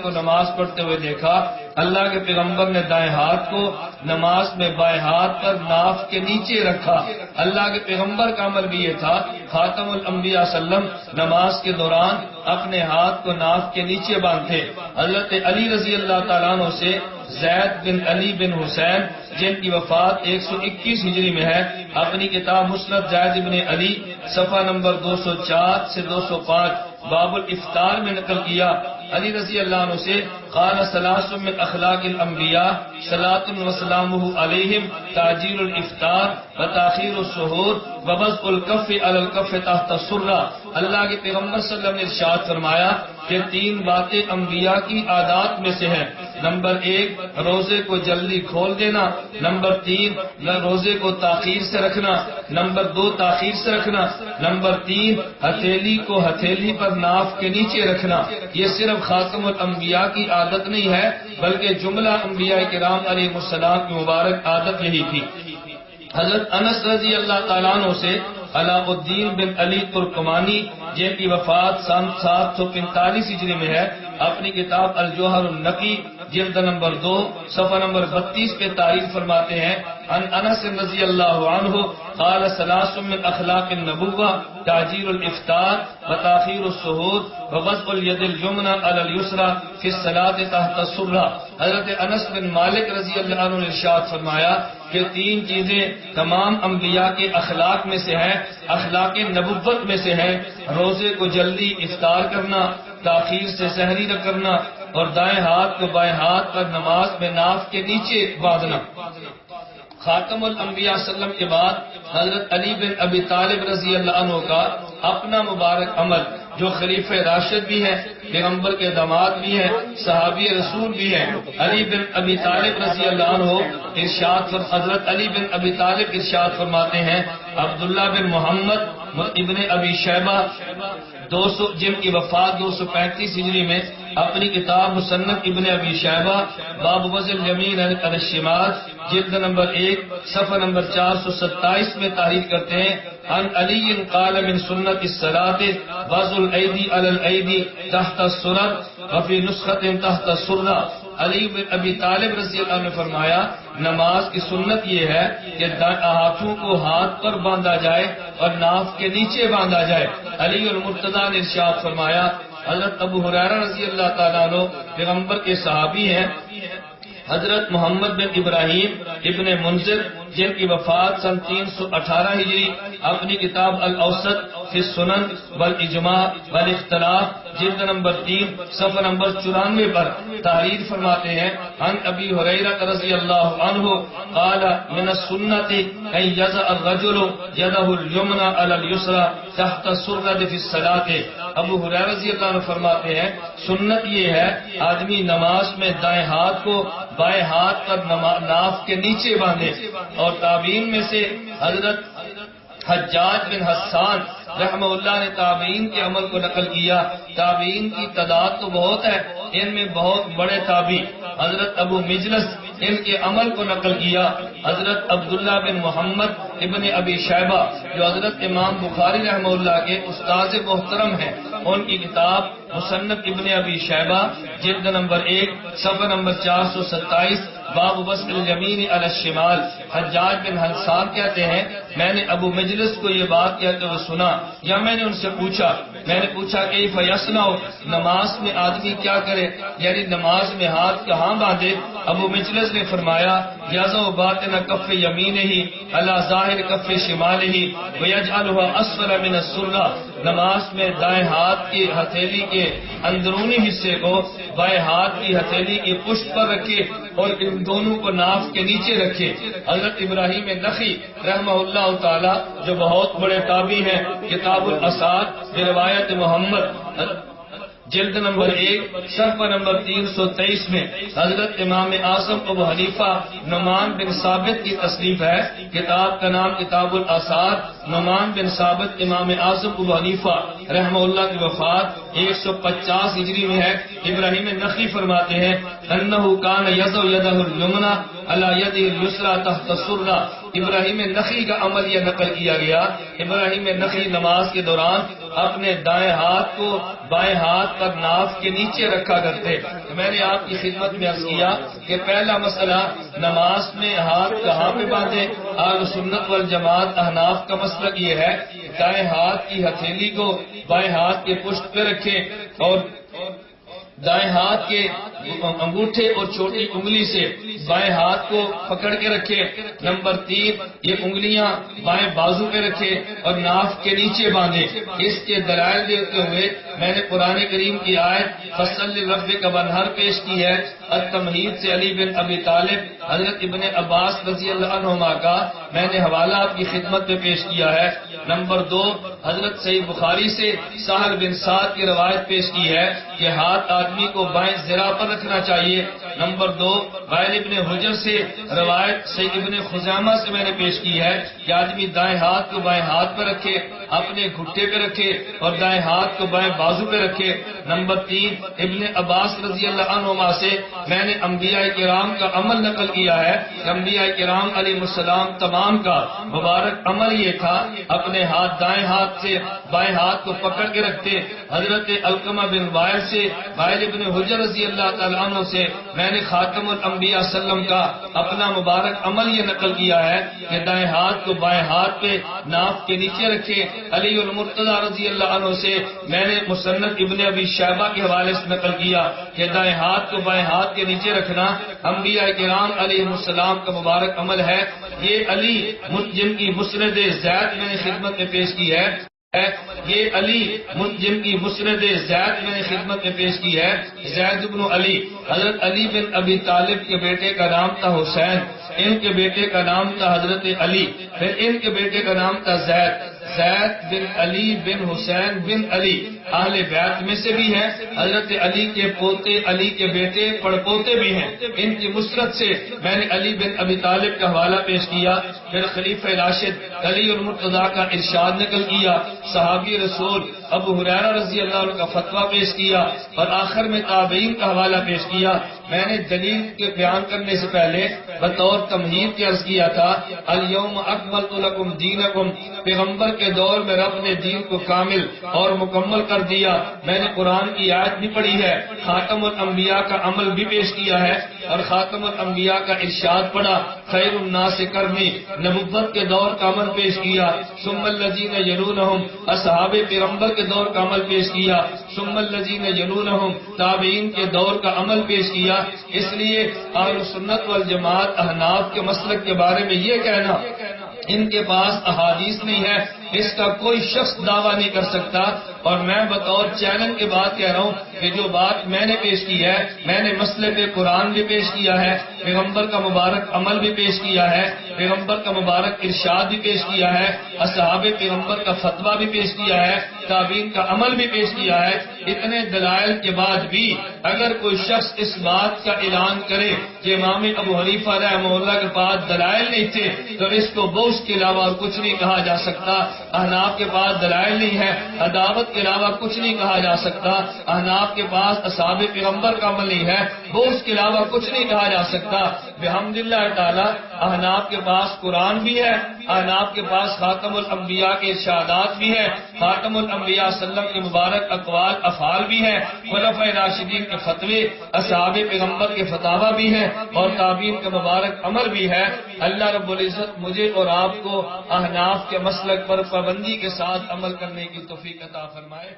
کو نماز پڑھتے ہوئے دیکھا، اللہ کے پیغمبر نے دائیں ہاتھ کو نماز میں بائیں ہاتھ پر ناف کے نیچے رکھا۔ اللہ کے پیغمبر کا عمل بھی یہ تھا، خاتم الانبیاء صلی اللہ علیہ وسلم نماز کے دوران اپنے ہاتھ کو ناف کے نیچے باندھتے۔ حضرت علی رضی اللہ تعالیٰ عنہ سے زید بن علی بن حسین جن کی وفات 121 ہجری میں ہے، اپنی کتاب مسند زید بن علی صفحہ نمبر 204 سے 205 باب الافطار میں نقل کیا، علی رضی اللہ عنہ سے قال ثلاث من اخلاق الانبیاء صلاۃ وسلامہ علیہم تعجیل الافطار وتاخیر السحور وبسط الکف علی الکف تحت السرہ۔ اللہ کے پیغمبر صلی اللہ علیہ وسلم نے ارشاد فرمایا کہ 3 باتیں انبیاء کی عادات میں سے ہیں، نمبر 1 روزے کو جلدی کھول دینا، نمبر 3 روزے کو تاخیر سے رکھنا، نمبر 2 تاخیر سے رکھنا، نمبر 3 ہتھیلی کو ہتھیلی پر ناف کے نیچے رکھنا۔ یہ صرف خاتم الانبیاء کی عادت نہیں ہے بلکہ جملہ انبیاء کرام علیہ السلام کی مبارک عادت یہی تھی۔ حضرت انس رضی اللہ تعالیٰ عنہ سے علاء الدین بن علی ترکمانی جن کی وفات سن 745 ہجری میں ہے، اپنی کتاب الجوہر النقی جلد نمبر 2 صفحہ نمبر 32 پہ تعریف فرماتے ہیں، عن انس رضی اللہ عنہ قال ثلاث من اخلاق النبوہ تعجیل الافطار وتاخیر السحور ووضع الید الیمنی علی الیسری فی الصلاۃ تحت السرہ۔ حضرت انس بن مالک رضی اللہ عنہ نے ارشاد فرمایا کہ 3 چیزیں تمام انبیاء کے اخلاق میں سے ہیں، اخلاق نبوت میں سے ہیں، روزے کو جلدی افطار کرنا، تاخیر سے سحری نہ کرنا، اور دائیں ہاتھ کو بائیں ہاتھ پر نماز میں ناف کے نیچے باندھنا۔ خاتم الانبیاء صلی اللہ علیہ وسلم کے بعد حضرت علی بن ابی طالب رضی اللہ عنہ کا اپنا مبارک عمل، جو خلیفہ راشد بھی ہیں، پیغمبر کے داماد بھی ہیں، صحابی رسول بھی ہیں، علی بن ابی طالب رضی اللہ عنہ حضرت علی بن ابی طالب ارشاد فرماتے ہیں، عبداللہ بن محمد ابن ابی شیبہ جن کی وفات 235 ہجری میں، اپنی کتاب مصنف ابن ابی شیبہ باب وضع الیمین علی الشمال جلد نمبر 1 صفحہ نمبر 427 میں تحریر کرتے ہیں، عن علی قال من سنت الصلاۃ وضع الایدی علی الایدی تحت السرر وفی نسخۃ تحت السرہ۔ علی بن ابی طالب رضی اللہ عنہ نے فرمایا، نماز کی سنت یہ ہے کہ ہاتھوں کو ہاتھ پر باندھا جائے اور ناف کے نیچے باندھا جائے۔ علی المرتضیٰ نے ارشاد فرمایا، حضرت ابو ہریرہ رضی اللہ تعالیٰ عنہ پیغمبر کے صحابی ہیں، حضرت محمد بن ابراہیم ابن منذر جن کی وفات سن 318 ہجری، اپنی کتاب الاوسط فی السنن والاجماع والاختلاف جلد نمبر 3 صفحہ نمبر 94 پر تحریر فرماتے ہیں، عن ابی ہریرہ رضی اللہ عنہ قال من السنت ان یضع الرجل یدہ الیمنی علی الیسری تحت السرۃ فی الصلاۃ۔ ابو ہریرہ رضی اللہ عنہ فرماتے ہیں، سنت یہ ہے آدمی نماز میں دائیں ہاتھ کو بائیں ہاتھ پر ناف کے نیچے باندھے۔ اور تابعین میں سے حضرت حجاج بن حسان رحمہ اللہ نے تابعین کے عمل کو نقل کیا۔ تابعین کی تعداد تو بہت ہے، ان میں بہت بڑے تابعی حضرت ابو مجلس ان کے عمل کو نقل کیا۔ حضرت عبداللہ بن محمد ابن ابی شیبہ جو حضرت امام بخاری رحمہ اللہ کے استاد محترم ہیں، ان کی کتاب مصنف ابن ابی شیبہ جلد نمبر 1 صفحہ نمبر 427 باب وضع الیمین علی الشمال۔ حجاج بن حسان کہتے ہیں، میں نے ابو مجلس کو یہ بات کہتے ہوئے سنا، یا میں نے ان سے پوچھا کیف یصنع، نماز میں آدمی کیا کرے، یعنی نماز میں ہاتھ کہاں باندھے؟ ابو مجلس نے فرمایا، یضع باطن کف یمینہ علی ظاہر کف شمالہ ویجعلها اسفل من السرہ، نماز میں دائیں ہاتھ کی ہتھیلی کے اندرونی حصے کو بائیں ہاتھ کی ہتھیلی کی پشت پر رکھے اور ان دونوں کو ناف کے نیچے رکھے۔ حضرت ابراہیم نخعی رحمہ اللہ تعالی جو بہت بڑے تابعی ہیں، کتاب الاسار بروایت محمد جلد نمبر 1 صفحہ نمبر 323 میں حضرت امام اعظم ابو حنیفہ نعمان بن ثابت کی تصنیف ہے، کتاب کا نام کتاب الاثار نعمان بن ثابت امام اعظم ابو حنیفہ رحمہ اللہ کی وفات 150 ہجری میں ہے۔ ابراہیم نخعی فرماتے ہیں انہ کان یضع یدہ الیمنی علی یدہ الیسری تحت السرہ۔ ابراہیم نخعی کا عمل یہ نقل کیا گیا، ابراہیم نخعی نماز کے دوران اپنے دائیں ہاتھ کو بائیں ہاتھ پر ناف کے نیچے رکھا کرتے۔ میں نے آپ کی خدمت میں عرض کیا کہ پہلا مسئلہ نماز میں ہاتھ کہاں پہ باندھے؟ اہل سنت والجماعت احناف کا مسلک یہ ہے دائیں ہاتھ کی ہتھیلی کو بائیں ہاتھ کے پشت پہ رکھے اور دائیں ہاتھ کے انگوٹھے اور چھوٹی انگلی سے بائیں ہاتھ کو پکڑ کے رکھے۔ نمبر 3 یہ انگلیاں بائیں بازو پہ رکھے اور ناف کے نیچے باندھے۔ اس کے دلائل دیتے ہوئے میں نے قرآن کریم کی آیت فصل ربک وانحر پیش کی ہے، التمہید سے علی بن ابی طالب حضرت ابن عباس رضی اللہ عنہما کا میں نے حوالہ آپ کی خدمت میں پیش کیا ہے۔ نمبر 2 حضرت صحیح بخاری سے سہل بن سعد کی روایت پیش کی ہے کہ ہاتھ آدمی کو بائیں ذرا پر رکھنا چاہیے۔ نمبر 2 وائل ابن حجر سے روایت صحیح ابن خزامہ سے میں نے پیش کی ہے کہ آدمی دائیں ہاتھ کو بائیں ہاتھ پر رکھے، اپنے گھٹے پہ رکھے اور دائیں ہاتھ کو بائیں بازو پہ رکھے۔ نمبر 3 ابن عباس رضی اللہ عنہما سے میں نے انبیاء کرام کا عمل نقل کیا ہے کہ انبیاء کرام علیہ السلام تمام کا مبارک عمل یہ تھا اپنے ہاتھ دائیں ہاتھ سے بائیں ہاتھ کو پکڑ کے رکھتے۔ حضرت علقمہ بن وائل سے وائل ابن حجر رضی اللہ تعالیٰ عنہ سے میں نے خاتم الانبیاء صلی اللہ علیہ وسلم کا اپنا مبارک عمل یہ نقل کیا ہے کہ دائیں ہاتھ کو بائیں ہاتھ پہ ناف کے نیچے رکھے۔ علی المرتضی رضی اللہ عنہ سے میں نے مصنف ابن ابی شیبہ کے حوالے سے نقل کیا کہ دائیں ہاتھ کو بائیں ہاتھ کے نیچے رکھنا انبیاء کرام علیہ السلام کا مبارک عمل ہے۔ یہ علی جن کی مسند زید میں نے خدمت میں پیش کی ہے، یہ علی جن کی مسند زید میں نے خدمت میں پیش کی ہے، زید بن علی حضرت علی بن ابی طالب کے بیٹے کا نام تھا حسین، ان کے بیٹے کا نام تھا حضرت علی، پھر ان کے بیٹے کا نام تھا زید بن علی بن حسین بن علی اہل بیت میں سے بھی ہیں، حضرت علی کے پوتے علی کے بیٹے پڑپوتے بھی ہیں۔ ان کی مسرت سے میں نے علی بن ابی طالب کا حوالہ پیش کیا، پھر خلیفہ راشد علی المرتضی کا ارشاد نقل کیا، صحابی رسول ابو ہریرہ رضی اللہ عنہ کا فتویٰ پیش کیا اور آخر میں تابعین کا حوالہ پیش کیا۔ میں نے دلیل کے بیان کرنے سے پہلے بطور تمہید کے عرض کیا تھا الیوم اکملت لکم دینکم، پیغمبر کے دور میں رب نے دین کو کامل اور مکمل کر دیا۔ میں نے قرآن کی آیت بھی پڑھی ہے، خاتم الانبیاء کا عمل بھی پیش کیا ہے اور خاتم الانبیاء کا ارشاد پڑھا خیر الناس قرنی، نبوت کے دور کا عمل پیش کیا، ثم الذین یلونہم اصحاب پیغمبر کے دور کا عمل پیش کیا، ثم الذین یلونہم تابعین کے دور کا عمل پیش کیا۔ اس لیے اہل سنت والجماعت احناف کے مسلک کے بارے میں یہ کہنا ان کے پاس احادیث نہیں ہے، اس کا کوئی شخص دعویٰ نہیں کر سکتا۔ اور میں بطور چیلنج کے بات کہہ رہا ہوں کہ جو بات میں نے پیش کی ہے، میں نے مسئلے پہ قرآن بھی پیش کیا ہے، پیغمبر کا مبارک عمل بھی پیش کیا ہے، پیغمبر کا مبارک ارشاد بھی پیش کیا ہے، اصحاب پیغمبر کا فتویٰ بھی پیش کیا ہے، تابعین کا عمل بھی پیش کیا ہے۔ اتنے دلائل کے بعد بھی اگر کوئی شخص اس بات کا اعلان کرے کہ امام ابو حنیفہ رحمہ اللہ کے پاس دلائل نہیں تھے تو اس کو بوجھ کے علاوہ اور کچھ نہیں کہا جا سکتا۔ احناف کے پاس دلائل نہیں ہے، عداوت کے علاوہ کچھ نہیں کہا جا سکتا۔ احناف کے پاس اصحاب پیغمبر کا عمل نہیں ہے، بوجھ کے علاوہ کچھ نہیں کہا جا سکتا۔ بحمداللہ تعالی احناف کے پاس قرآن بھی ہے، احناف کے پاس خاتم الانبیاء کے ارشادات بھی ہے، خاتم الانبیاء صلی اللہ علیہ وسلم کے مبارک اقوال افعال بھی ہیں، خلفائے راشدین کے فتوے، اصحاب پیغمبر کے فتاوی بھی ہیں اور تابعین کا مبارک عمل بھی ہے۔ اللہ رب العزت مجھے اور آپ کو احناف کے مسلک پر پابندی کے ساتھ عمل کرنے کی توفیق عطا فرمائے۔